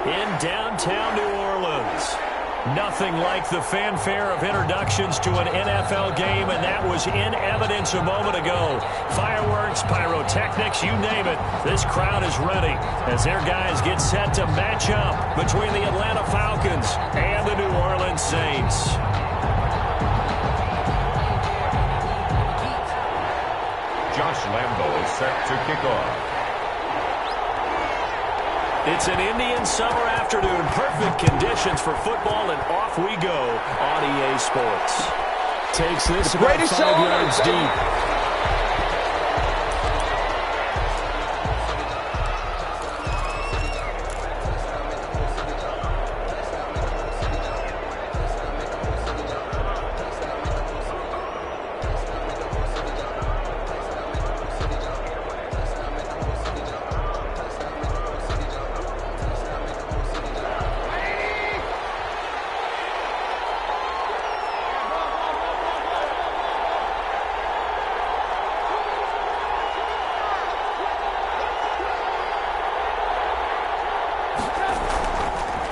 in downtown New Orleans. Nothing like the fanfare of introductions to an NFL game, and that was in evidence a moment ago. Fireworks, pyrotechnics, you name it. This crowd is ready as their guys get set to match up between the Atlanta Falcons and the New Orleans Saints. Josh Lambo is set to kick off. It's an Indian summer afternoon. Perfect conditions for football, and off we go on EA Sports. Takes this about 5 yards deep.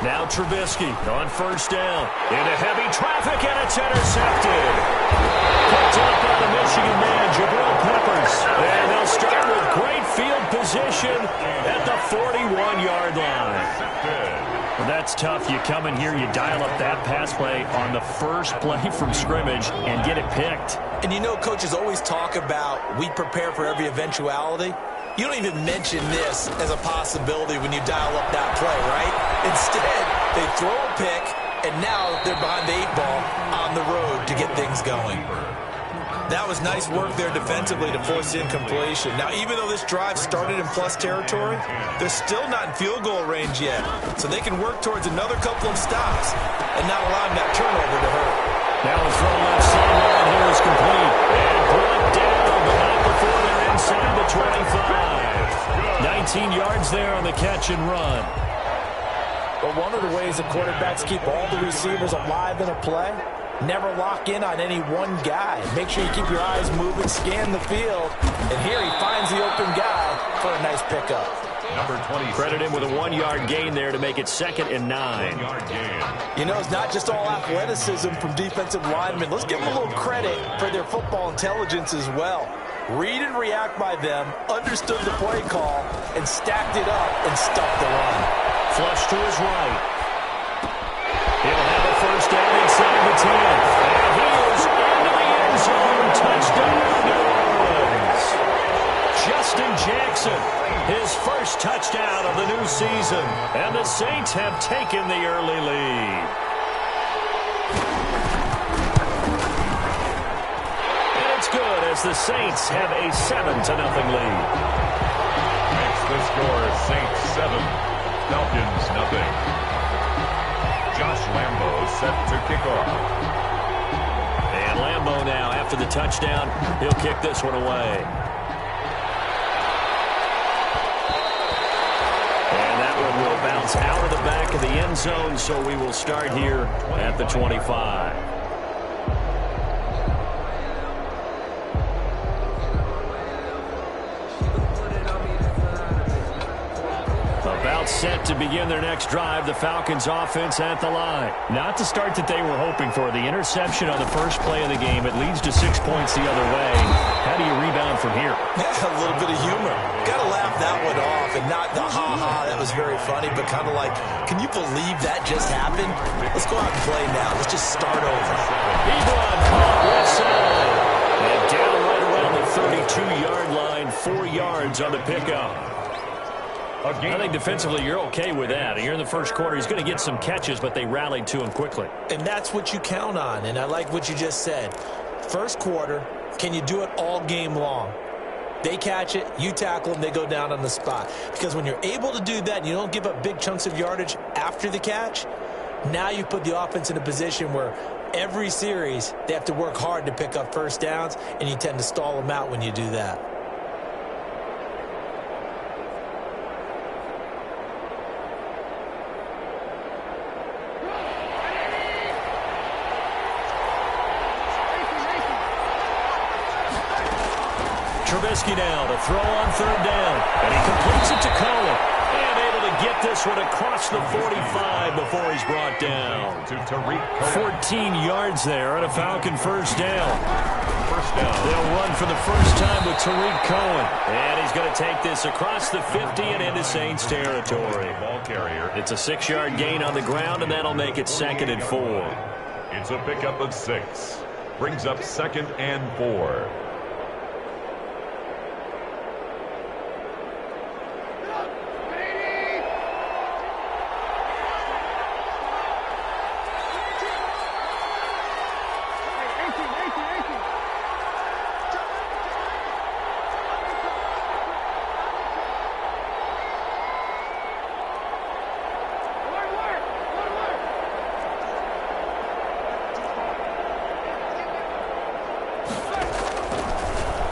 Now Trubisky on first down. Into heavy traffic, and it's intercepted. Picked up by the Michigan man, Jabril Peppers. And they'll start with great field position at the 41-yard line. Well, that's tough. You come in here, you dial up that pass play on the first play from scrimmage and get it picked. And you know coaches always talk about we prepare for every eventuality. You don't even mention this as a possibility when you dial up that play, right? Instead, they throw a pick, and now they're behind the 8-ball on the road to get things going. That was nice work there defensively to force the incompletion. Now, even though this drive started in plus territory, they're still not in field goal range yet. So they can work towards another couple of stops and not allowing that turnover to hurt. Now a throw left sideline here is complete. And brought down, but not before they're inside the 25. 19 yards there on the catch and run. But one of the ways that quarterbacks keep all the receivers alive in a play, never lock in on any one guy. Make sure you keep your eyes moving, scan the field. And here he finds the open guy for a nice pickup. Number 20. Credit him with a 1-yard gain there to make it 2nd and 9. You know, it's not just all athleticism from defensive linemen. Let's give them a little credit for their football intelligence as well. Read and react by them, understood the play call, and stacked it up and stuffed the run. Flush to his right. He'll have a first down inside the 10. And he is into the end zone. Touchdown, New Orleans. Justin Jackson, his first touchdown of the new season. And the Saints have taken the early lead. And it's good as the Saints have a 7-0 lead. Makes the score Saints 7, Falcons nothing. Josh Lambo set to kick off. And Lambo now, after the touchdown, he'll kick this one away. And that one will bounce out of the back of the end zone, so we will start here at the 25. About set to begin their next drive, the Falcons offense at the line. Not the start that they were hoping for. The interception on the first play of the game, it leads to 6 points the other way. How do you rebound from here? A little bit of humor. Got to laugh that one off, and not the ha-ha, that was very funny, but kind of like, can you believe that just happened? Let's go out and play now. Let's just start over. Ebron caught left side. And down right around the 32-yard line, 4 yards on the pickup. I think defensively you're okay with that. Here in the first quarter, he's going to get some catches, but they rallied to him quickly. And that's what you count on, and I like what you just said. First quarter, can you do it all game long? They catch it, you tackle them, they go down on the spot. Because when you're able to do that and you don't give up big chunks of yardage after the catch, now you put the offense in a position where every series they have to work hard to pick up first downs, and you tend to stall them out when you do that. Trubisky now to throw on third down. And he completes it to Cohen. And able to get this one across the 45 before he's brought down. To Tariq Cohen. 14 yards there and a Falcon first down. First down. They'll run for the first time with Tariq Cohen. And he's going to take this across the 50 and into Saints territory. Ball carrier. It's a 6-yard gain on the ground, and that'll make it 2nd and 4. It's a pickup of 6. Brings up 2nd and 4.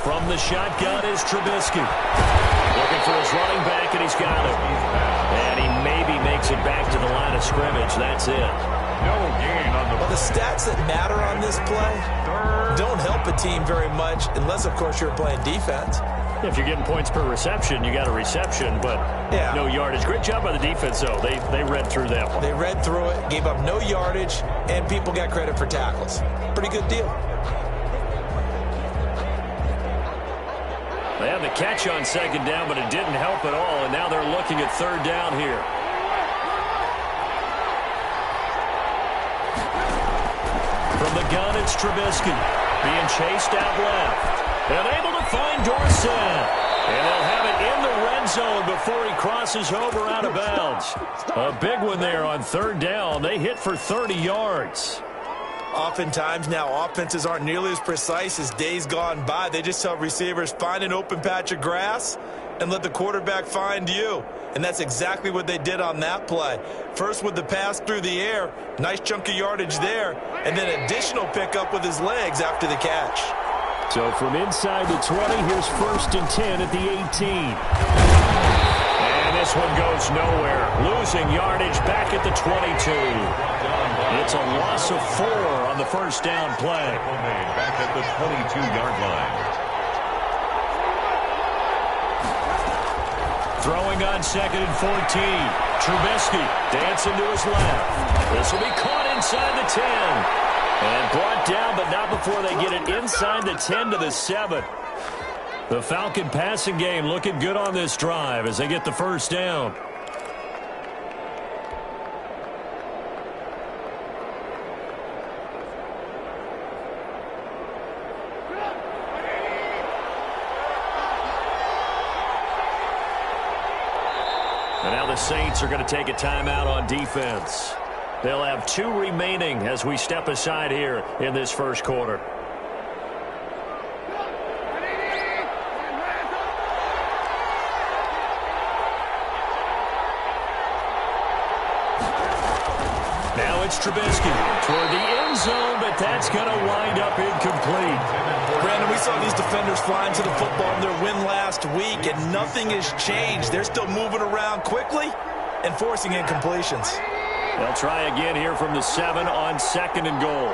From the shotgun is Trubisky. Looking for his running back, and he's got him. And he maybe makes it back to the line of scrimmage. That's it. No gain on the... Well, the stats that matter on this play don't help a team very much unless, of course, you're playing defense. If you're getting points per reception, you got a reception, but no yardage. Great job by the defense, though. They read through that one. They read through it, gave up no yardage, and people got credit for tackles. Pretty good deal. They had the catch on 2nd down, but it didn't help at all, and now they're looking at 3rd down here. From the gun, it's Trubisky. Being chased out left. And able to find Dorsett. And they'll have it in the red zone before he crosses over out of bounds. A big one there on 3rd down. They hit for 30 yards. Oftentimes now, offenses aren't nearly as precise as days gone by. They just tell receivers, find an open patch of grass and let the quarterback find you. And that's exactly what they did on that play. First with the pass through the air, nice chunk of yardage there, and then additional pickup with his legs after the catch. So from inside the 20, here's 1st and 10 at the 18. And this one goes nowhere. Losing yardage back at the 22. It's a loss of 4 on the first down play. Back at the 22-yard line. Throwing on 2nd and 14. Trubisky dancing to his left. This will be caught inside the 10. And brought down, but not before they get it inside the 10 to the 7. The Falcon passing game looking good on this drive as they get the first down. And now the Saints are going to take a timeout on defense. They'll have 2 remaining as we step aside here in this first quarter. Now it's Trubisky toward the end zone, but that's going to wind up incomplete. Brandon, we saw these defenders flying to the football in their win last week, and nothing has changed. They're still moving around quickly and forcing incompletions. They'll try again here from the 7 on 2nd and goal.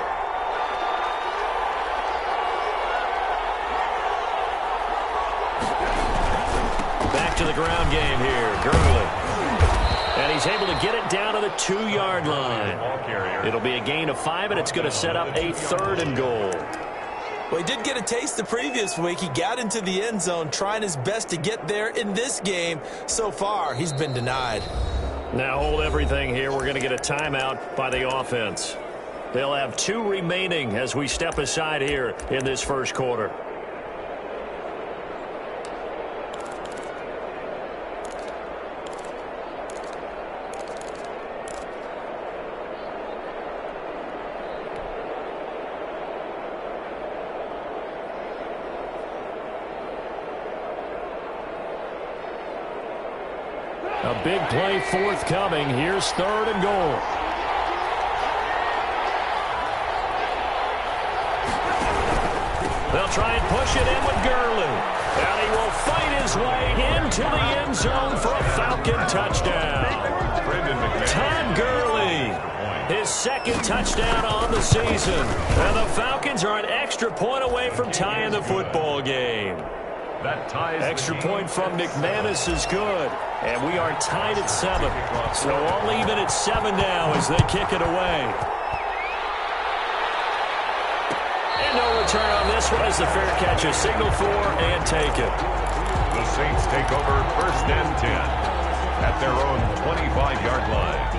Back to the ground game here. Gurley. And he's able to get it down to the 2-yard line. It'll be a gain of 5, and it's going to set up a 3rd and goal. Well, he did get a taste the previous week. He got into the end zone, trying his best to get there in this game. So far, he's been denied. Now hold everything here. We're going to get a timeout by the offense. They'll have 2 remaining as we step aside here in this first quarter. A big play forthcoming. Here's 3rd and goal. They'll try and push it in with Gurley. And he will fight his way into the end zone for a Falcon touchdown. Todd Gurley, his 2nd touchdown on the season. And the Falcons are an extra point away from tying the football game. That ties Extra the point from McManus is good. And we are tied at 7. So all even at 7 now as they kick it away. And no return on this one as the fair catch is signaled for and taken. The Saints take over 1st and 10 at their own 25-yard line.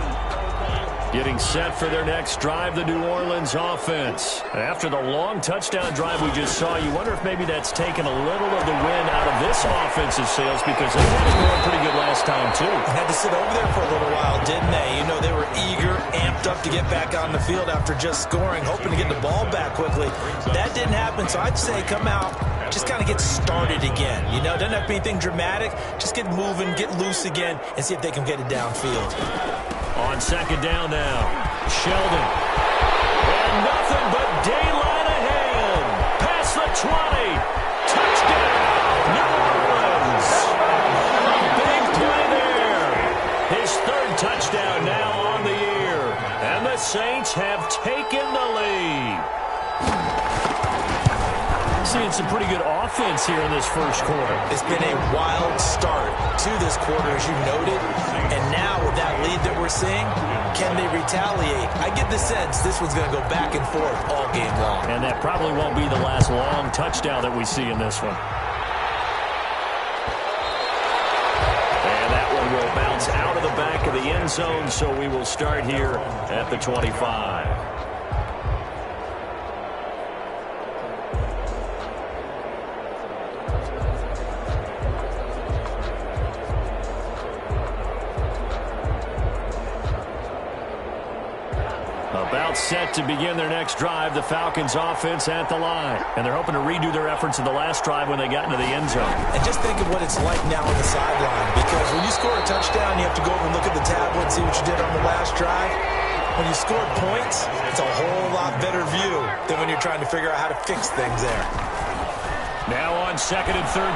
Getting set for their next drive, the New Orleans offense. After the long touchdown drive we just saw, you wonder if maybe that's taken a little of the wind out of this offensive sails because they had it going pretty good last time, too. Had to sit over there for a little while, didn't they? You know, they were eager, amped up to get back on the field after just scoring, hoping to get the ball back quickly. That didn't happen, so I'd say come out, just kind of get started again. You know, doesn't have to be anything dramatic. Just get moving, get loose again, and see if they can get it downfield. On 2nd down now, Sheldon. And nothing but daylight ahead. Past the 20. Touchdown, New Orleans. Big play there. His 3rd touchdown now on the year. And the Saints have taken the lead. Seeing some pretty good offense here in this first quarter. It's been a wild start to this quarter, as you noted. And now with that lead that we're seeing, can they retaliate? I get the sense this one's going to go back and forth all game long. And that probably won't be the last long touchdown that we see in this one. And that one will bounce out of the back of the end zone, so we will start here at the 25. About set to begin their next drive, the Falcons offense at the line. And they're hoping to redo their efforts in the last drive when they got into the end zone. And just think of what it's like now on the sideline. Because when you score a touchdown, you have to go over and look at the tablet and see what you did on the last drive. When you scored points, it's a whole lot better view than when you're trying to figure out how to fix things there. Now on 2nd and 13,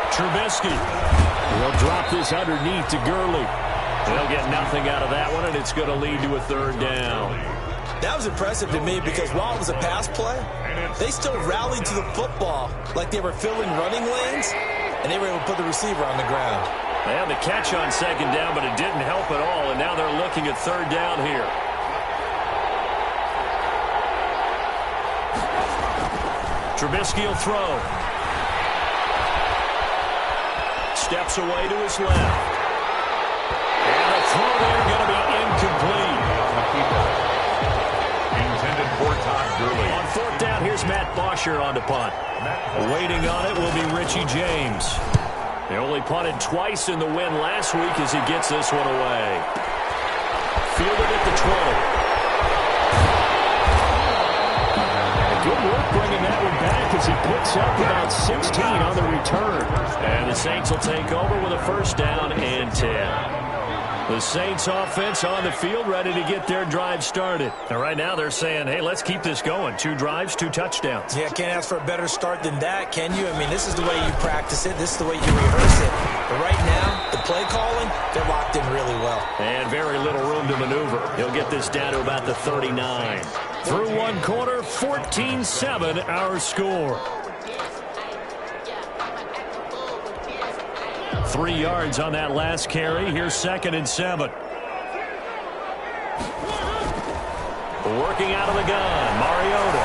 Trubisky. He'll drop this underneath to Gurley. They'll get nothing out of that one, and it's going to lead to a 3rd down. That was impressive to me because while it was a pass play, they still rallied to the football like they were filling running lanes, and they were able to put the receiver on the ground. They had the catch on 2nd down, but it didn't help at all, and now they're looking at 3rd down here. Trubisky will throw. Steps away to his left. And the throw there going to be incomplete. intended for Todd Gurley. On 4th down, here's Matt Bosher on to punt. Waiting on it will be Richie James. They only punted twice in the win last week as he gets this one away. Fielded at the 20. Good work bringing that one back as he picks up about 16 on the return. And the Saints will take over with a 1st down and 10. The Saints offense on the field ready to get their drive started. And right now they're saying, hey, let's keep this going. 2 drives, 2 touchdowns. Yeah, can't ask for a better start than that, can you? I mean, this is the way you practice it. This is the way you rehearse it. But right now, the play calling, they're locked in really well. And very little room to maneuver. He'll get this down to about the 39. Through 1 quarter, 14-7 our score. 3 yards on that last carry. Here's 2nd and 7. Working out of the gun, Mariota.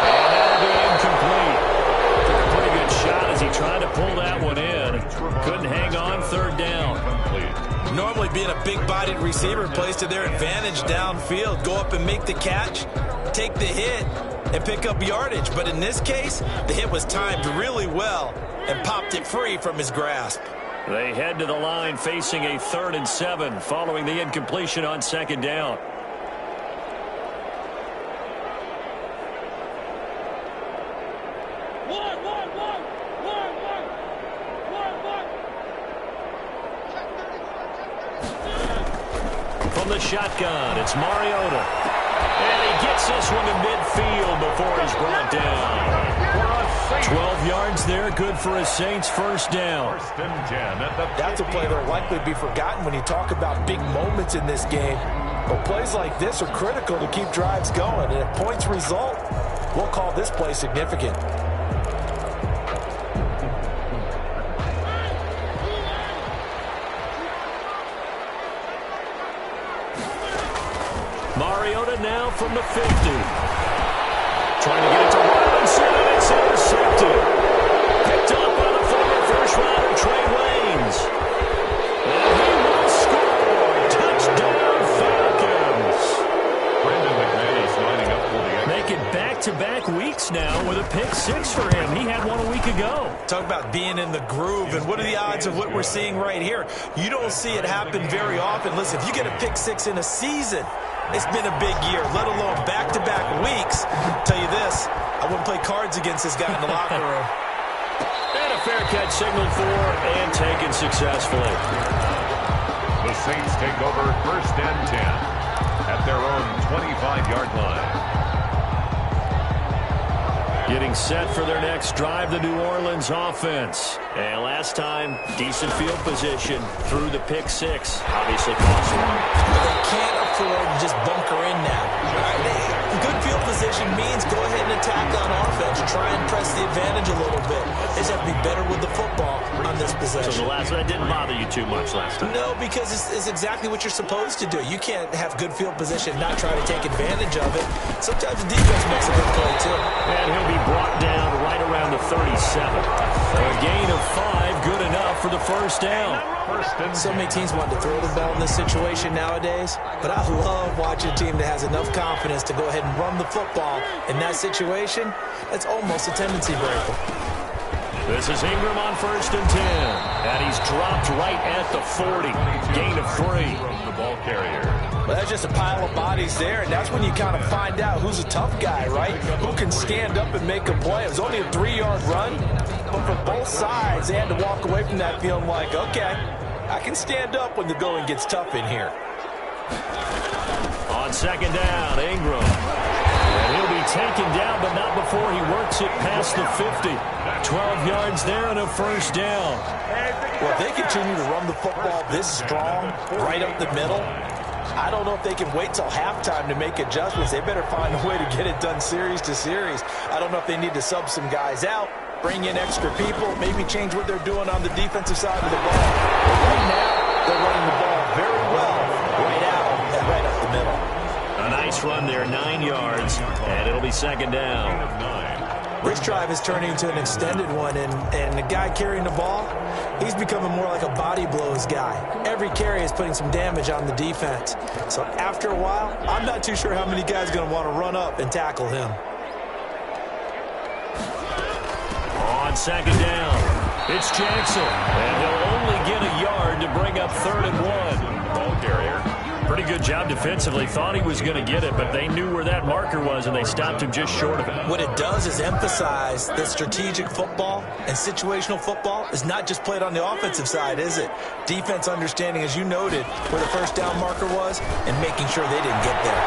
And that'll be incomplete. Took a pretty good shot as he tried to pull that one in. Couldn't hang on. 3rd down. Normally being a big-bodied receiver plays to their advantage downfield. Go up and make the catch, take the hit, and pick up yardage. But in this case, the hit was timed really well and popped it free from his grasp. They head to the line facing a 3rd and 7 following the incompletion on 2nd down. From the shotgun, it's Mariota. And he gets this one to midfield before he's brought down. 12 yards there, good for a Saints 1st down. That's a play that'll likely be forgotten when you talk about big moments in this game. But plays like this are critical to keep drives going. And if points result, we'll call this play significant. Mariota now from the 50. Trying to get it to Robinson, and it's intercepted. Picked up by the former first-rounder Trey Waynes. And he will score. Touchdown, Falcons. Brandon McManus lining up for the Making back-to-back weeks now with a pick six for him. He had one a week ago. Talk about being in the groove, and what are the odds of what we're seeing right here? You don't see it happen very often. Listen, if you get a pick six in a season, it's been a big year, let alone back-to-back weeks. Tell you this, I wouldn't play cards against this guy in the locker room. And a fair catch signaled for and taken successfully. The Saints take over 1st and 10 at their own 25-yard line. Getting set for their next drive, the New Orleans offense. And last time, decent field position through the pick six. Obviously cost one. They can't afford to just bunker in now. Good field position means go ahead and attack on offense. Try and press the advantage a little bit. They just have to be better with the football on this possession. So that didn't bother you too much last time? No, because it's exactly what you're supposed to do. You can't have good field position and not try to take advantage of it. Sometimes the defense makes a good play, too. And he'll be brought down right around the 37. A gain of 5, good enough for the first down. So many teams want to throw the ball in this situation nowadays, but I love watching a team that has enough confidence to go ahead and run the football. In that situation, that's almost a tendency breaker. This is Ingram on 1st and 10. And he's dropped right at the 40. Gain of 3. The ball carrier. Well, that's just a pile of bodies there, and that's when you kind of find out who's a tough guy, right? Who can stand up and make a play. It was only a 3-yard run, but for both sides, they had to walk away from that feeling like, okay, I can stand up when the going gets tough in here. On 2nd down, Ingram. And he'll be taken down, but not before he works it past the 50. 12 yards there and a first down. Well, if they continue to run the football this strong, right up the middle, I don't know if they can wait till halftime to make adjustments. They better find a way to get it done series to series. I don't know if they need to sub some guys out, bring in extra people, maybe change what they're doing on the defensive side of the ball. But right now, they're running the ball very well right out and right up the middle. A nice run there, 9 yards, and it'll be 2nd down. This drive is turning into an extended one, and the guy carrying the ball, he's becoming more like a body blows guy. Every carry is putting some damage on the defense. So after a while, I'm not too sure how many guys are going to want to run up and tackle him. On 2nd down, it's Jackson, and he'll only get a yard to bring up 3rd and 1. Ball carrier. Pretty good job defensively. Thought he was going to get it, but they knew where that marker was, and they stopped him just short of it. What it does is emphasize that strategic football and situational football is not just played on the offensive side, is it? Defense understanding, as you noted, where the first down marker was and making sure they didn't get there.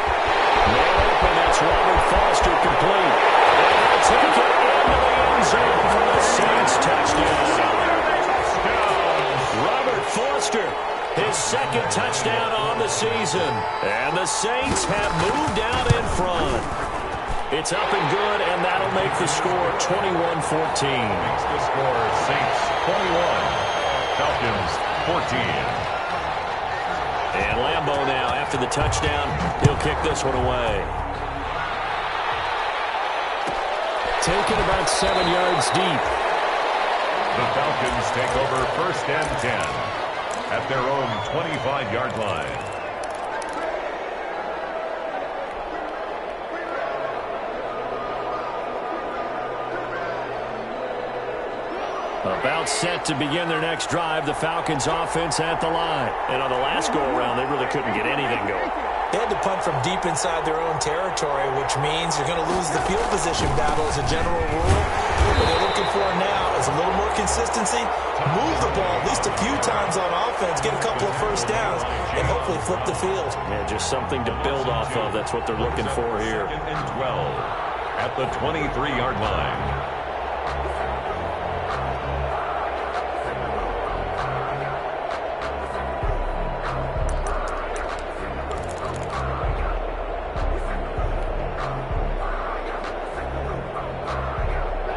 Man open, that's Robert Foster complete. And he'll take it into the end zone for the Saints touchdown. Robert Foster, his 2nd touchdown on the season. And the Saints have moved out in front. It's up and good, and that'll make the score 21-14. Makes the score Saints 21, Falcons 14. And Lambeau now, after the touchdown, he'll kick this one away. Taken about 7 yards deep. The Falcons take over 1st and 10 at their own 25-yard line. About set to begin their next drive, the Falcons offense at the line. And on the last go-around, they really couldn't get anything going. They had to punt from deep inside their own territory, which means you're going to lose the field position battle as a general rule. What they're looking for now is a little more consistency, move the ball at least a few times on offense, get a couple of first downs, and hopefully flip the field. Yeah, just something to build off of. That's what they're looking for here. 2nd and 12 at the 23-yard line.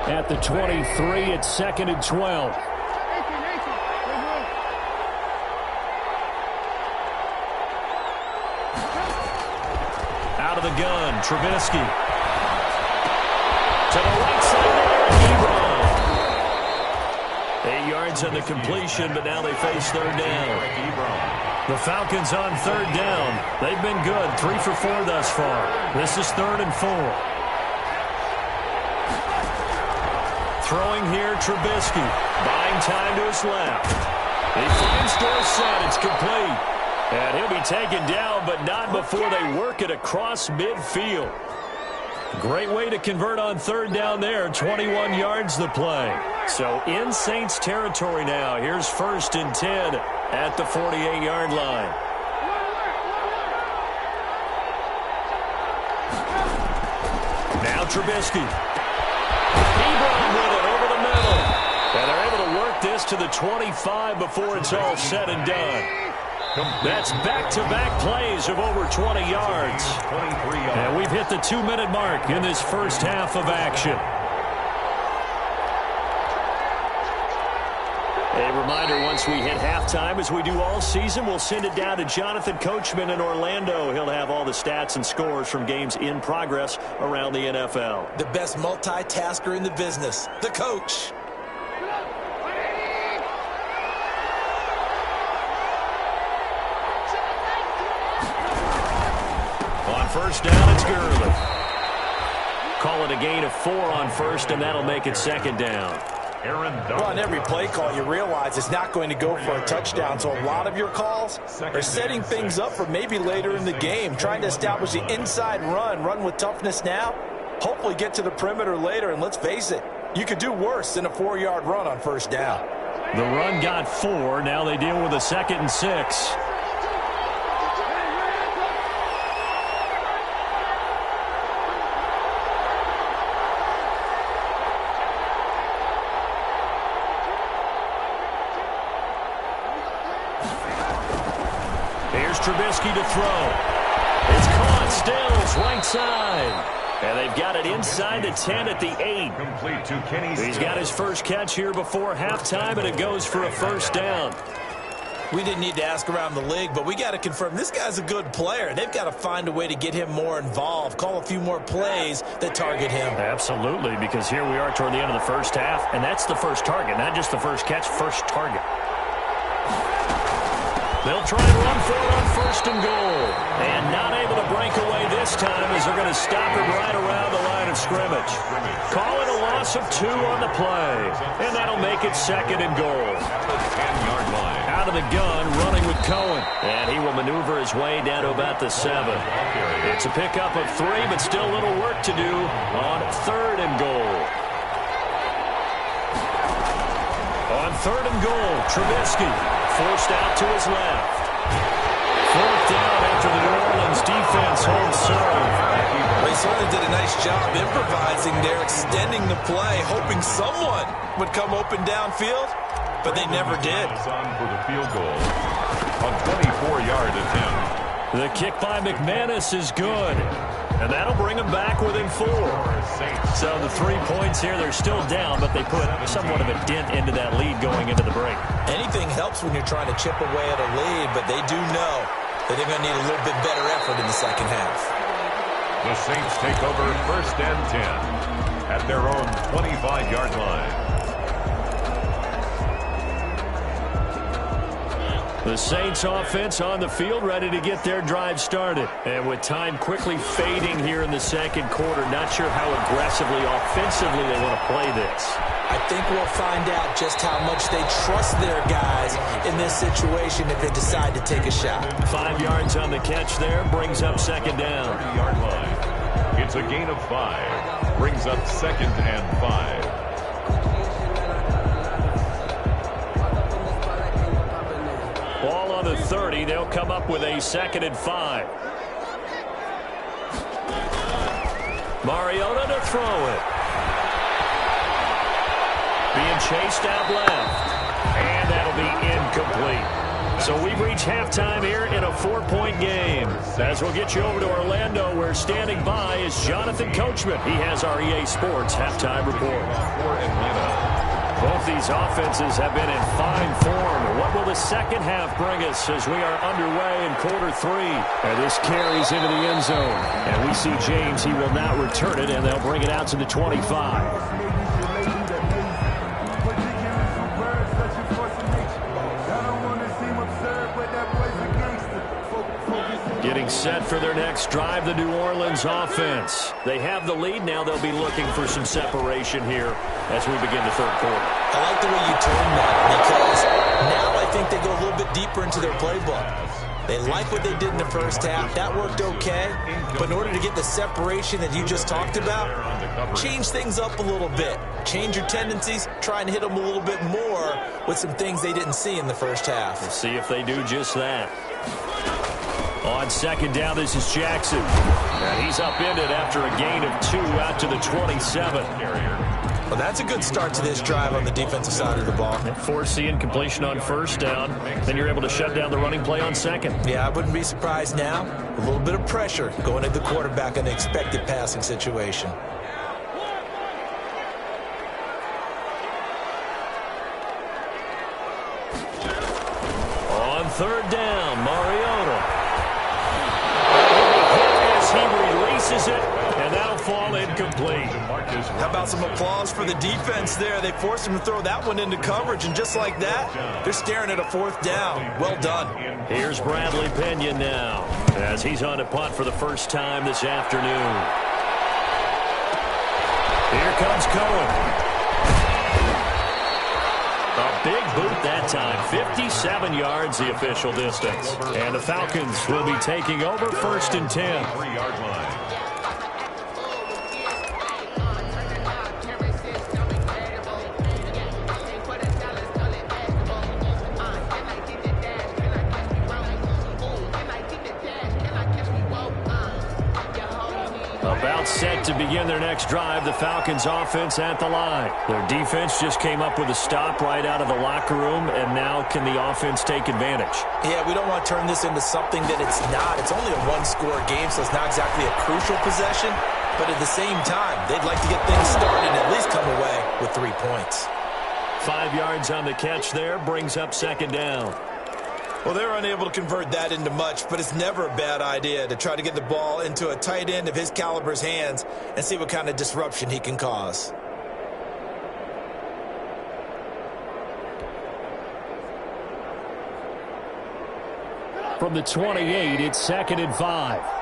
At the 23, it's 2nd and 12. Out of the gun, Trubisky. To the right side there, Ebron. 8 yards on the completion, but now they face third down. The Falcons on third down. They've been good, 3 for 4 thus far. This is 3rd and 4. Throwing here, Trubisky. Buying time to his left. He finds Dorsett. It's complete. And he'll be taken down, but not before they work it across midfield. Great way to convert on third down there. 21 yards the play. So in Saints territory now. Here's 1st and 10 at the 48-yard line. Now Trubisky. Ebron with it over the middle. And they're able to work this to the 25 before it's all said and done. That's back-to-back plays of over 20 yards. And we've hit the 2-minute mark in this first half of action. A reminder, once we hit halftime, as we do all season, we'll send it down to Jonathan Coachman in Orlando. He'll have all the stats and scores from games in progress around the NFL. The best multitasker in the business, the coach. On first down, it's Gurley. Call it a gain of 4 on first, and that'll make it 2nd down. Well, on every play call, you realize it's not going to go for a touchdown, so a lot of your calls are setting things up for maybe later in the game, trying to establish the inside run with toughness now, hopefully get to the perimeter later, and let's face it, you could do worse than a 4-yard run on first down. The run got 4. Now they deal with a 2nd and 6. Trubisky to throw. It's caught. Stills right side. And they've got it inside the 10 at the 8. Complete to Kenny. He's got his first catch here before halftime, and it goes for a first down. We didn't need to ask around the league, but we got to confirm this guy's a good player. They've got to find a way to get him more involved, call a few more plays that target him. Absolutely, because here we are toward the end of the first half, and that's the first target, not just the first catch, first target. They'll try and run for it on 1st and goal. And not able to break away this time as they're going to stop it right around the line of scrimmage. Calling a loss of 2 on the play. And that'll make it 2nd and goal. 10-yard line. Out of the gun, running with Cohen. And he will maneuver his way down to about the 7. It's a pickup of 3, but still a little work to do on 3rd and goal. On 3rd and goal, Trubisky forced out to his left. 4th down after the New Orleans defense holds serve. They certainly did a nice job improvising there, extending the play, hoping someone would come open downfield, but they never did. On for the field goal. A 24-yard attempt. The kick by McManus is good. And that'll bring them back within 4. So the 3 points here, they're still down, but they put somewhat of a dent into that lead going into the break. Anything helps when you're trying to chip away at a lead, but they do know that they're going to need a little bit better effort in the second half. The Saints take over 1st and 10 at their own 25-yard line. The Saints offense on the field, ready to get their drive started. And with time quickly fading here in the 2nd quarter, not sure how aggressively, offensively they want to play this. I think we'll find out just how much they trust their guys in this situation if they decide to take a shot. 5 yards on the catch there, brings up 2nd down. 30-yard line. It's a gain of 5. Brings up 2nd and 5. Ball on the 30. They'll come up with a 2nd and 5. Mariota to throw it. Being chased out left. And that'll be incomplete. So we've reached halftime here in a 4-point game. As we'll get you over to Orlando, where standing by is Jonathan Coachman. He has our EA Sports halftime report. For Atlanta. Both these offenses have been in fine form. What will the second half bring us as we are underway in quarter 3? And this carries into the end zone. And we see James, he will not return it, and they'll bring it out to the 25. Getting set for their next drive, the New Orleans offense. They have the lead. Now they'll be looking for some separation here as we begin the third quarter. I like the way you turned that because now I think they go a little bit deeper into their playbook. They like what they did in the first half. That worked okay. But in order to get the separation that you just talked about, change things up a little bit. Change your tendencies. Try and hit them a little bit more with some things they didn't see in the first half. We'll see if they do just that. On second down, this is Jackson. And he's upended after a gain of 2 out to the 27. Well, that's a good start to this drive on the defensive side of the ball. Force the incompletion on first down. Then you're able to shut down the running play on second. Yeah, I wouldn't be surprised now. A little bit of pressure going at the quarterback in an expected passing situation. On third down, Mariota. He releases it, and that'll fall incomplete. How about some applause for the defense there? They forced him to throw that one into coverage, and just like that, they're staring at a fourth down. Well done. Here's Bradley Pinion now, as he's on a punt for the first time this afternoon. Here comes Cohen. A big boot that time, 57 yards the official distance. And the Falcons will be taking over first and 10. 3-yard line. About set to begin their next drive, the Falcons offense at the line. Their defense just came up with a stop right out of the locker room, and now can the offense take advantage? Yeah, we don't want to turn this into something that it's not. It's only a one-score game, so it's not exactly a crucial possession. But at the same time, they'd like to get things started and at least come away with 3 points. 5 yards on the catch there, brings up second down. Well, they're unable to convert that into much, but it's never a bad idea to try to get the ball into a tight end of his caliber's hands and see what kind of disruption he can cause. From the 28, it's second and 5.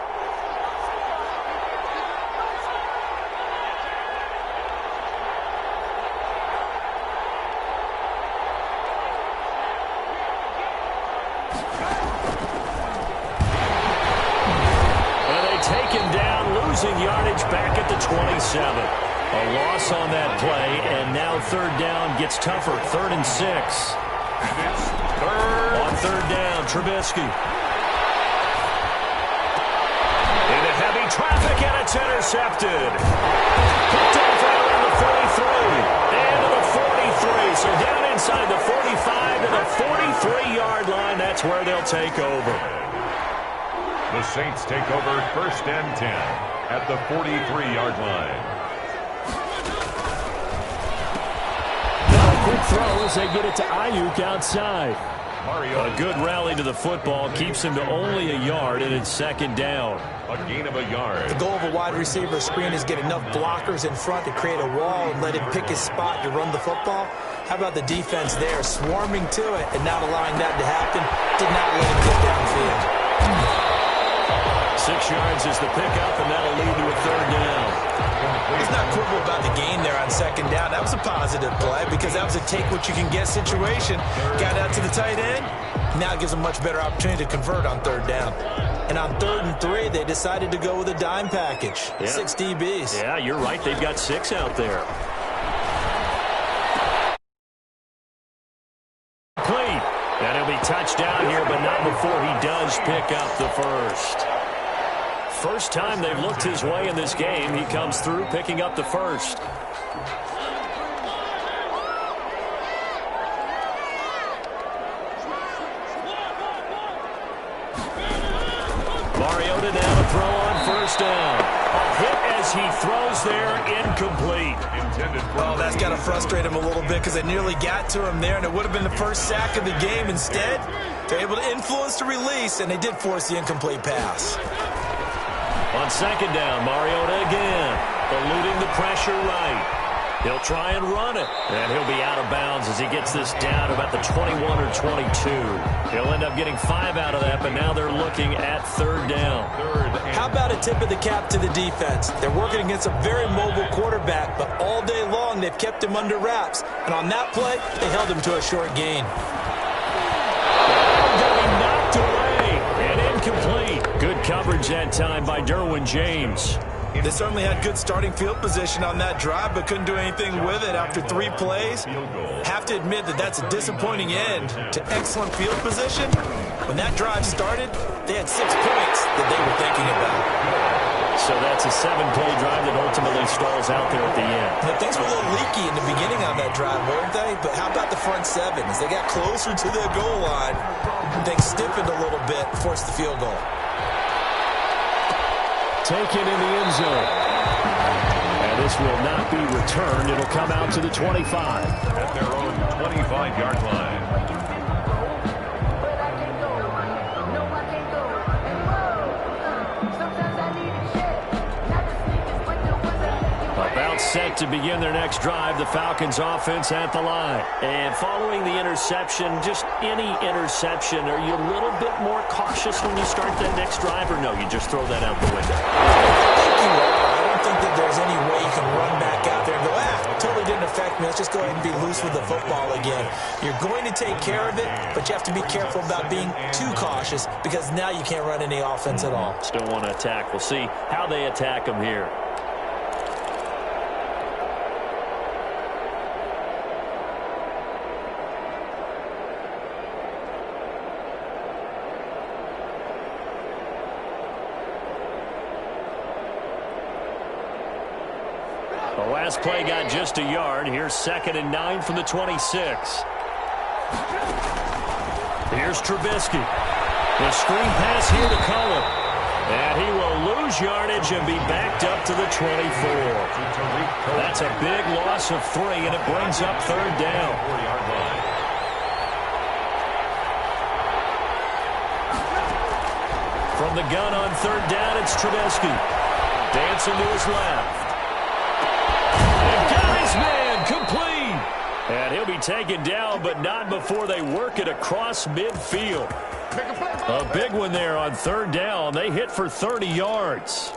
Yardage back at the 27. A loss on that play, and now third down gets tougher. 3rd and 6. On third down, Trubisky. Into heavy traffic, and it's intercepted. Picked off right around the 43. And to the 43. So down inside the 45 to the 43-yard line. That's where they'll take over. The Saints take over first and 10 at the 43-yard line. Now a quick throw as they get it to Ayuk outside. A good rally to the football keeps him to only a yard, and it's second down. A gain of a yard. The goal of a wide receiver screen is get enough blockers in front to create a wall and let him pick his spot to run the football. How about the defense there, swarming to it and not allowing that to happen? Did not let him get downfield. 6 yards is the pickup, and that'll lead to a third down. He's not quibble about the gain there on second down. That was a positive play because that was a take-what-you-can-get situation. Got out to the tight end. Now it gives a much better opportunity to convert on third down. And on 3rd and 3, they decided to go with a dime package. Yeah. 6 DBs. Yeah, you're right. They've got 6 out there. Complete. And he'll be touchdown here, but not before he does pick up the first. First time they've looked his way in this game, he comes through picking up the first. Mariota now to throw on first down. A hit as he throws there, incomplete. Well, that's got to frustrate him a little bit because they nearly got to him there, and it would have been the first sack of the game. Instead, they're able to influence the release, and they did force the incomplete pass. On second down, Mariota again, eluding the pressure right. He'll try and run it, and he'll be out of bounds as he gets this down about the 21 or 22. He'll end up getting 5 out of that, but now they're looking at third down. How about a tip of the cap to the defense? They're working against a very mobile quarterback, but all day long they've kept him under wraps. And on that play, they held him to a short gain. Knocked away and incomplete. Good coverage that time by Derwin James. They certainly had good starting field position on that drive, but couldn't do anything with it after 3 plays. Have to admit that that's a disappointing end to excellent field position. When that drive started, they had 6 points that they were thinking about. So that's a 7-play drive that ultimately stalls out there at the end. Now, things were a little leaky in the beginning on that drive, weren't they? But how about the front 7? As they got closer to the goal line, things stiffened a little bit, forced the field goal. Taken in the end zone. And this will not be returned. It'll come out to the 25. At their own 25-yard line. About set to begin their next drive, the Falcons offense at the line. And following the interception, just any interception, are you a little bit more cautious when you start that next drive, or no, you just throw that out the window? I don't think that there's any way you can run back out there and go, it totally didn't affect me. Let's just go ahead and be loose with the football again. You're going to take care of it, but you have to be careful about being too cautious because now you can't run any offense at all. Still want to attack. We'll see how they attack them here. The last play got just a yard. Here's 2nd and 9 from the 26. Here's Trubisky. The screen pass here to Cullen. And he will lose yardage and be backed up to the 24. That's a big loss of 3, and it brings up third down. From the gun on third down, it's Trubisky. Dancing to his left. Man, complete. And he'll be taken down, but not before they work it across midfield. A big one there on third down. They hit for 30 yards.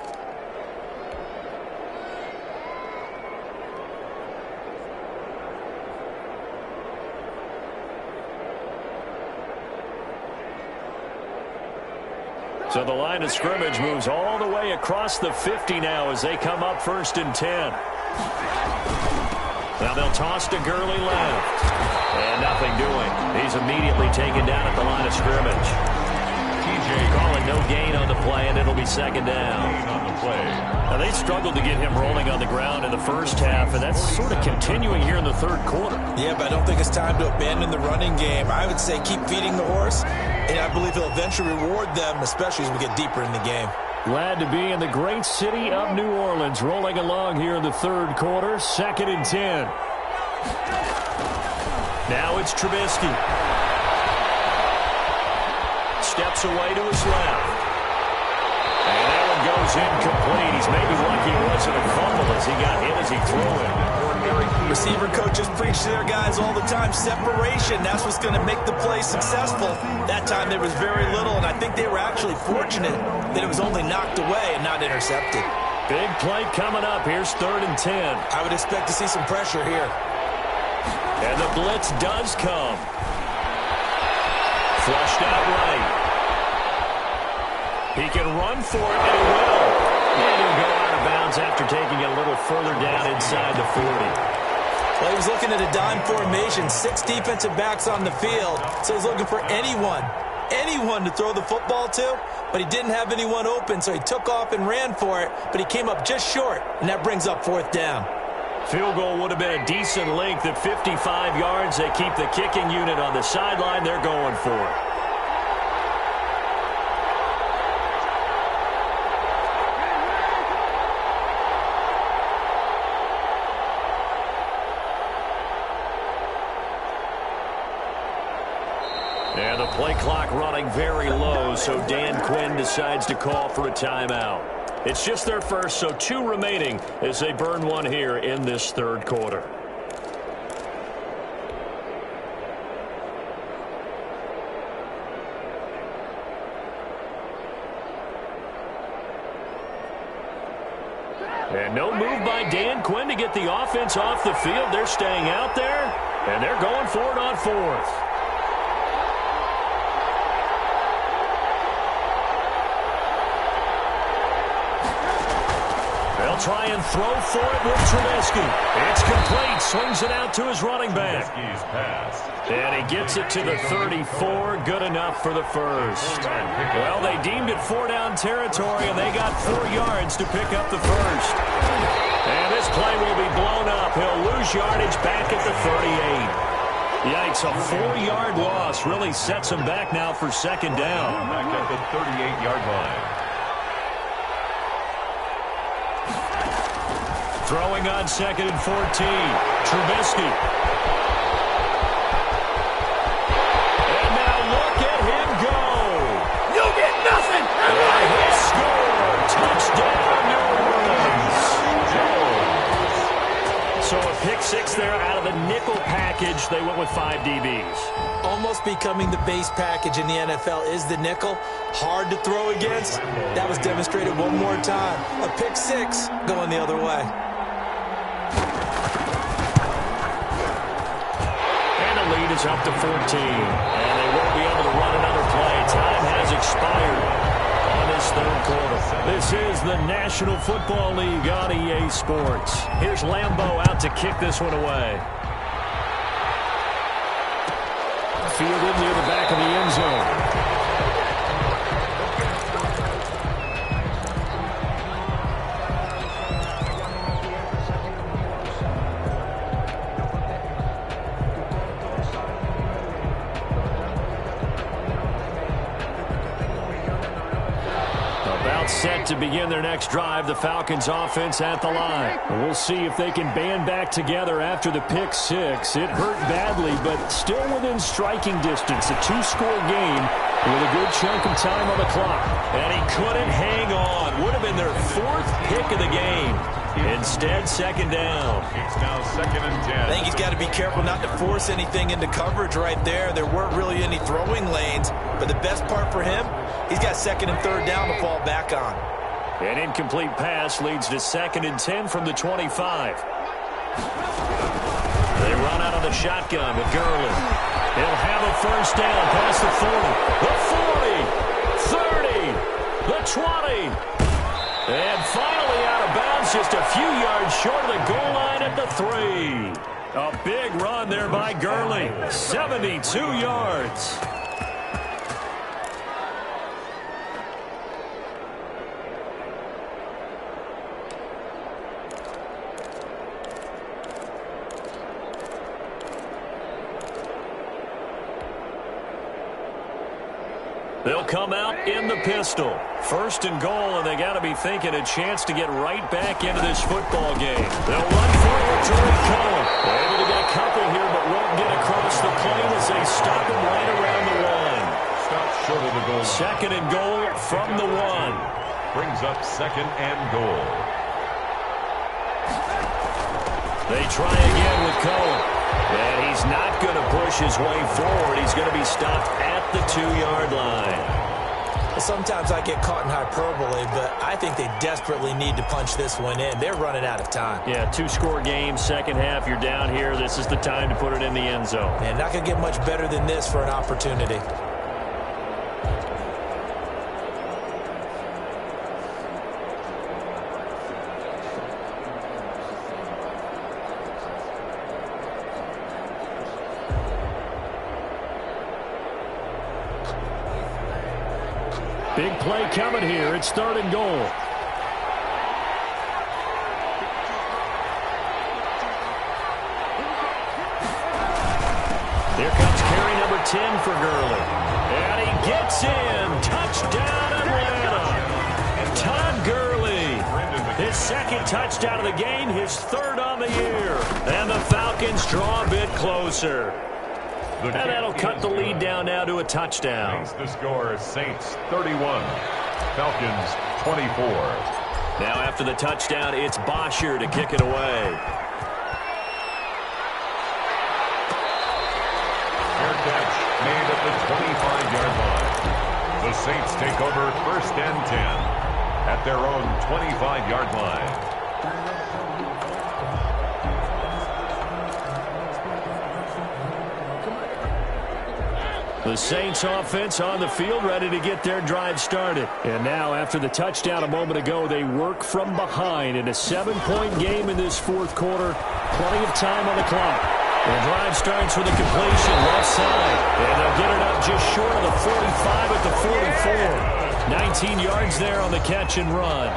So the line of scrimmage moves all the way across the 50 now as they come up 1st and 10. Now they'll toss to Gurley left. And nothing doing. He's immediately taken down at the line of scrimmage. TJ calling no gain on the play, and it'll be 2nd down. On the play. Now they struggled to get him rolling on the ground in the first half, and that's sort of continuing here in the third quarter. Yeah, but I don't think it's time to abandon the running game. I would say keep feeding the horse, and I believe he'll eventually reward them, especially as we get deeper in the game. Glad to be in the great city of New Orleans, rolling along here in the third quarter, 2nd and 10. Now it's Trubisky. Steps away to his left. And that one goes incomplete. He's maybe lucky it wasn't a fumble as he got hit as he threw it. Receiver coaches preach to their guys all the time. Separation, that's what's going to make the play successful. That time there was very little, and I think they were actually fortunate that it was only knocked away and not intercepted. Big play coming up. Here's 3rd and 10. I would expect to see some pressure here. And the blitz does come. Flushed out right. He can run for it, and he will. And he'll go out of bounds after taking it a little further down inside the 40. Well, he was looking at a dime formation, 6 defensive backs on the field, so he's looking for anyone to throw the football to, but he didn't have anyone open, so he took off and ran for it, but he came up just short, and that brings up 4th down. Field goal would have been a decent length at 55 yards. They keep the kicking unit on the sideline. They're going for it. clock running very low, so Dan Quinn decides to call for a timeout. It's just their first, so 2 remaining as they burn one here in this third quarter. And no move by Dan Quinn to get the offense off the field. They're staying out there, and they're going for it on 4th. They'll try and throw for it with Trubisky. It's complete. Swings it out to his running back. And he gets it to the 34. Good enough for the first. Well, they deemed it 4-down territory, and they got 4 yards to pick up the first. And this play will be blown up. He'll lose yardage back at the 38. Yikes, a 4-yard loss really sets him back now for second down. Back at the 38-yard line. Throwing on 2nd and 14. Trubisky. And now look at him go. You get nothing. And he scored. Touchdown, New Orleans. So a pick 6 there out of the nickel package. They went with 5 DBs. Almost becoming the base package in the NFL is the nickel. Hard to throw against. That was demonstrated one more time. A pick 6 going the other way. Lead is up to 14, and they won't be able to run another play. Time has expired on this third quarter. This is the National Football League on EA Sports. Here's Lambeau out to kick this one away. Fielded near the back of the end zone. Set to begin their next drive, the Falcons offense at the line. We'll see if they can band back together after the pick 6. It hurt badly, but still within striking distance. A 2-score game with a good chunk of time on the clock. And he couldn't hang on. Would have been their 4th pick of the game. Instead, second down. It's now 2nd and 10. I think he's got to be careful not to force anything into coverage right there. There weren't really any throwing lanes, but the best part for him, he's got 2nd and 3rd down to fall back on. An incomplete pass leads to 2nd and 10 from the 25. They run out of the shotgun with Gurley. He'll have a first down past the 40, the 40, 30, the 20. And finally out of bounds, just a few yards short of the goal line at the 3. A big run there by Gurley. 72 yards. They'll come out in the pistol. 1st and goal, and they got to be thinking a chance to get right back into this football game. They'll run forward to Cohen. Able to get a couple here, but won't get across the plane as they stop him right around the 1. Stop short of the goal. 2nd and goal from the 1. Brings up 2nd and goal. They try again with Cohen. And he's not going to push his way forward. He's going to be stopped at the 2-yard line. Sometimes I get caught in hyperbole, but I think they desperately need to punch this one in. They're running out of time. Yeah, 2-score game, second half. You're down here. This is the time to put it in the end zone. And not going to get much better than this for an opportunity. Big play coming here. It's 3rd and goal. Here comes carry number 10 for Gurley. And he gets in. Touchdown, Atlanta. Todd Gurley. His 2nd touchdown of the game, his 3rd on the year. And the Falcons draw a bit closer. The And that'll cut the lead down now to a touchdown. Makes the score Saints 31, Falcons 24. Now after the touchdown, it's Bosher to kick it away. Fair catch made at the 25-yard line. The Saints take over 1st and 10 at their own 25-yard line. The Saints offense on the field, ready to get their drive started. And now, after the touchdown a moment ago, they work from behind in a 7-point game in this 4th quarter. Plenty of time on the clock. The drive starts with a completion left side. And they'll get it up just short of the 45 at the 44. 19 yards there on the catch and run.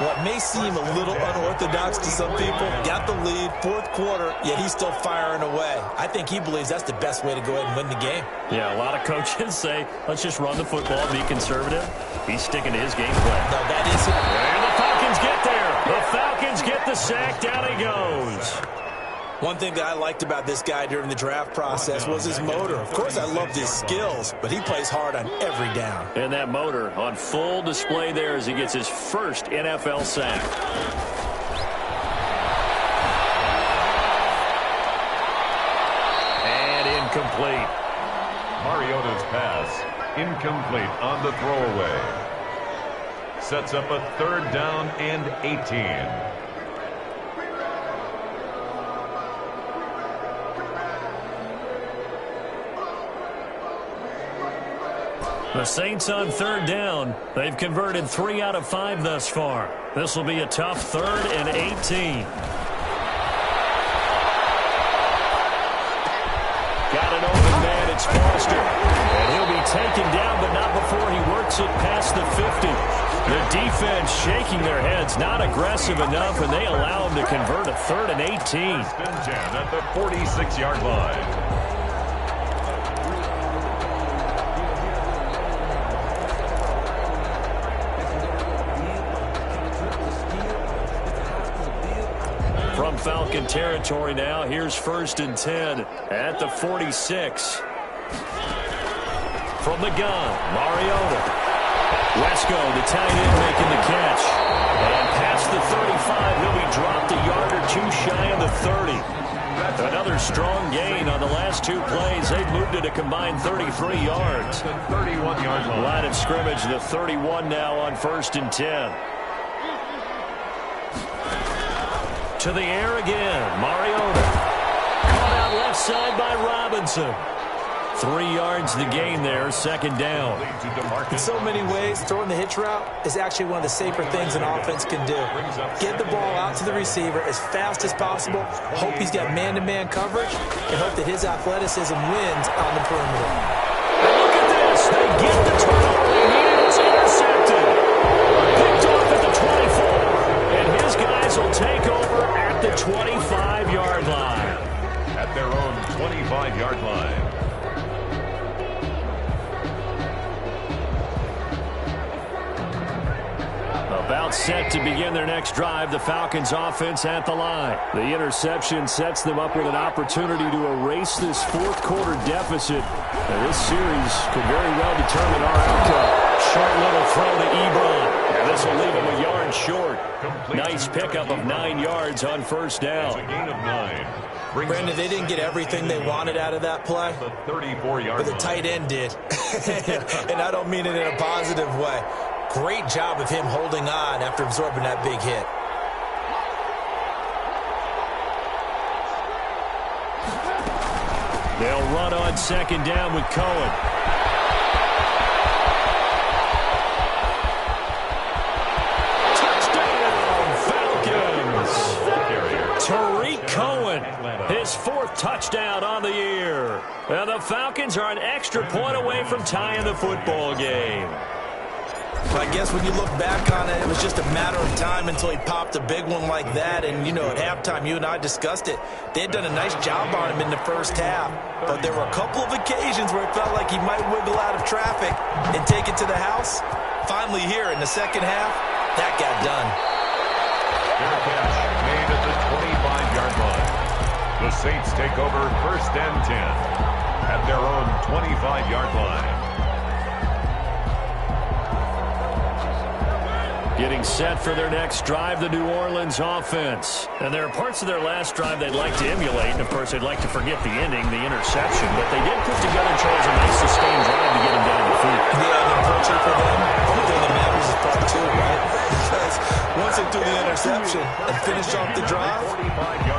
What may seem a little unorthodox to some people, got the lead, 4th quarter, yet he's still firing away. I think he believes that's the best way to go ahead and win the game. Yeah, a lot of coaches say, let's just run the football, be conservative. He's sticking to his game plan. No, that is it. And the Falcons get there. The Falcons get the sack. Down he goes. One thing that I liked about this guy during the draft process was his motor. Of course, I loved his skills, but he plays hard on every down. And that motor on full display there as he gets his first NFL sack. And incomplete. Mariota's pass incomplete on the throwaway. Sets up a 3rd down and 18. The Saints on 3rd down. They've converted 3 out of 5 thus far. This will be a tough 3rd and 18. Got an open man. It's Foster. And he'll be taken down, but not before he works it past the 50. The defense shaking their heads, not aggressive enough, and they allow him to convert a 3rd and 18. 1st and 10 at the 46-yard line. From Falcon territory now, here's 1st and 10 at the 46. From the gun, Mariota. Wesco, the tight end, making the catch. And past the 35, he'll be dropped a yard or 2 shy of the 30. Another strong gain on the last 2 plays. They've moved it a combined 33 yards. The 31-yard line. Line of scrimmage, the 31 now on 1st and 10. To the air again, Mariota. Caught out left side by Robinson. 3 yards the gain there, 2nd down. In so many ways, throwing the hitch route is actually one of the safer things an offense can do. Get the ball out to the receiver as fast as possible, hope he's got man-to-man coverage, and hope that his athleticism wins on the perimeter. And look at this. They get the turnover they needed. It's intercepted. Picked off at the 24. And his guys will take over at the 25-yard line. At their own 25-yard line. About set to begin their next drive, the Falcons offense at the line. The interception sets them up with an opportunity to erase this 4th quarter deficit. And this series could very well determine our outcome. Short little throw to Ebron. And this will leave him a yard short. Nice pickup of 9 yards on 1st down. It's a gain of 9. Brandon, they didn't get everything they wanted out of that play, The 34-yard but the tight end did. And I don't mean it in a positive way. Great job of him holding on after absorbing that big hit. They'll run on 2nd down with Cohen. Touchdown, Falcons! Tariq Cohen, his 4th touchdown on the year. And the Falcons are an extra point away from tying the football game. I guess when you look back on it, it was just a matter of time until he popped a big one like that. And, you know, at halftime, you and I discussed it. They had done a nice job on him in the 1st half. But there were a couple of occasions where it felt like he might wiggle out of traffic and take it to the house. Finally here in the 2nd half, that got done. Fair catch made at the 25-yard line. The Saints take over 1st and 10. at their own 25-yard line. Getting set for their next drive, the New Orleans offense. And there are parts of their last drive they'd like to emulate, and, of course, they'd like to forget the ending, the interception. But they did put together, Charles, a nice sustained drive to get them down the field. Yeah, and unfortunately for them, the only thing that matters is part two, right? Because once they threw the interception and finished off the drive,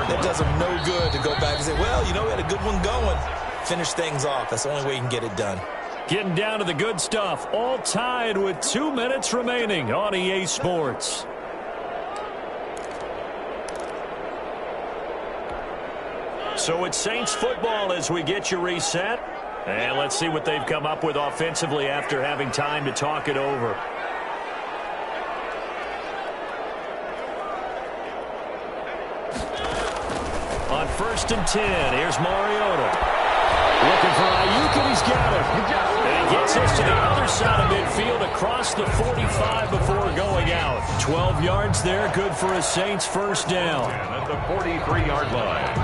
that does them no good to go back and say, well, you know, we had a good one going. Finish things off. That's the only way you can get it done. Getting down to the good stuff, all tied with 2 minutes remaining on EA Sports. So it's Saints football as we get you reset. And let's see what they've come up with offensively after having time to talk it over. On 1st and 10, here's Mariota. Looking for Ayuk, and he's got it. And he gets us to the other side of midfield across the 45 before going out. 12 yards there, good for a Saints first down. And at the 43-yard line.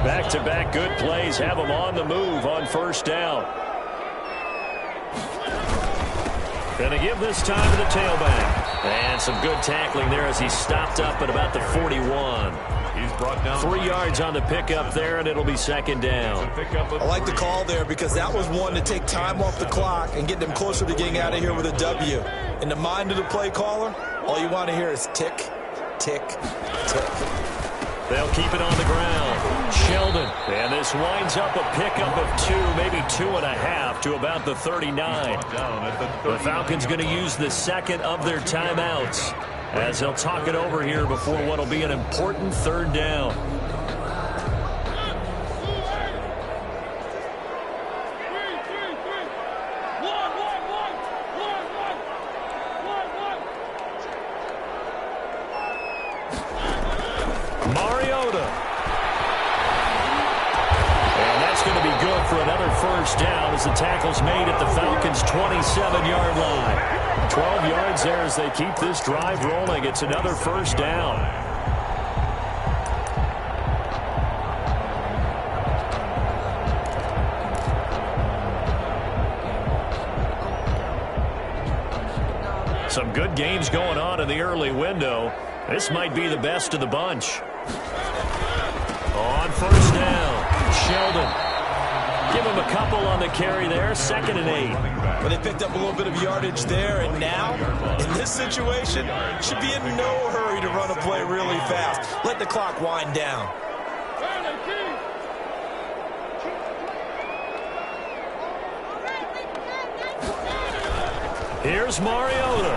Back-to-back good plays have them on the move on first down. Going to give this time to the tailback. And some good tackling there as he stopped up at about the 41. He's brought down 3 yards on the pickup there, and it'll be second down. I like the call there because that was one to take time off the clock and get them closer to getting out of here with a W. In the mind of the play caller, all you want to hear is tick, tick, tick. They'll keep it on the ground. Sheldon. And this winds up a pickup of 2, maybe 2.5 to about the 39. The Falcons going to use the second of their timeouts as they'll talk it over here before what will be an important third down. Mariota. And that's going to be good for another first down as the tackle's made at the Falcons' 27-yard line. 12 yards there as they keep this drive rolling. It's another first down. Some good games going on in the early window. This might be the best of the bunch. On first down, Sheldon. Give him a couple on the carry there, 2nd and 8. But they picked up a little bit of yardage there, and now, in this situation, should be in no hurry to run a play really fast. Let the clock wind down. Here's Mariota.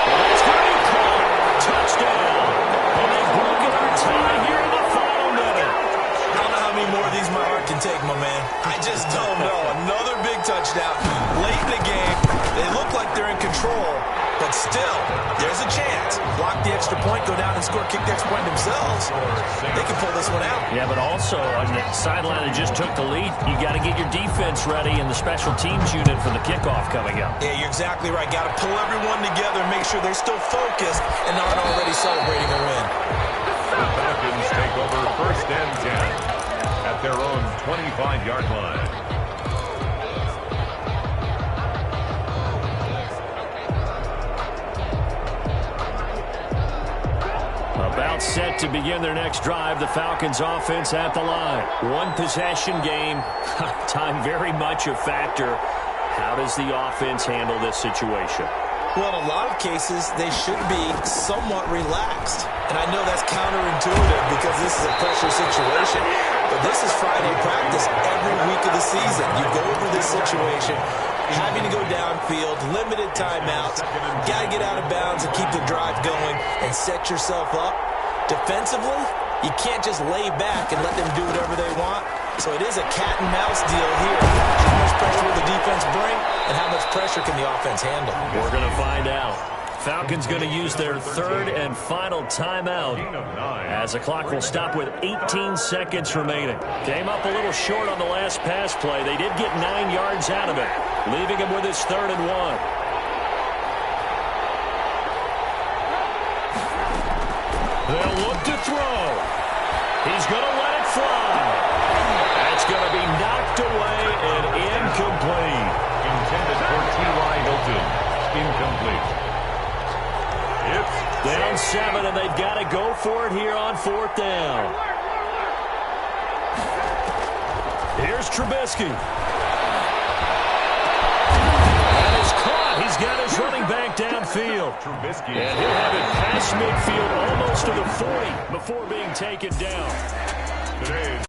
It's going to be caught. Touchdown. And they've broken our tie here in the final minute. I don't know how many more of these my heart can take, my man. I just don't know. Another big touchdown. Late in the game, they look like they're in control, but still, there's a chance. Block the extra point, go down and score, kick the extra point themselves. They can pull this one out. Yeah, but also on the sideline that just took the lead, you got to get your defense ready and the special teams unit for the kickoff coming up. Yeah, you're exactly right. Got to pull everyone together and make sure they're still focused and not already celebrating a win. The Falcons take over 1st and 10 at their own 25-yard line. About set to begin their next drive, the Falcons offense at the line. One possession game, time very much a factor. How does the offense handle this situation? Well, in a lot of cases, they should be somewhat relaxed. And I know that's counterintuitive because this is a pressure situation. But this is Friday practice every week of the season. You go over this situation, having to go downfield, limited timeouts, got to get out of bounds and keep the drive going and set yourself up. Defensively, you can't just lay back and let them do whatever they want. So it is a cat and mouse deal here. How much pressure will the defense bring and how much pressure can the offense handle? We're going to find out. Falcons going to use their third and final timeout as the clock will stop with 18 seconds remaining. Came up a little short on the last pass play. They did get 9 yards out of it, leaving him with his 3rd and 1. They'll look to throw. He's going to let it fly. That's going to be knocked away and incomplete. Intended for T.Y. Hilton. Incomplete. It's down 7, and they've got to go for it here on 4th down. Here's Trubisky. And it's caught. He's got his running back downfield. Trubisky. And he'll have it past midfield almost to the 40 before being taken down. Today's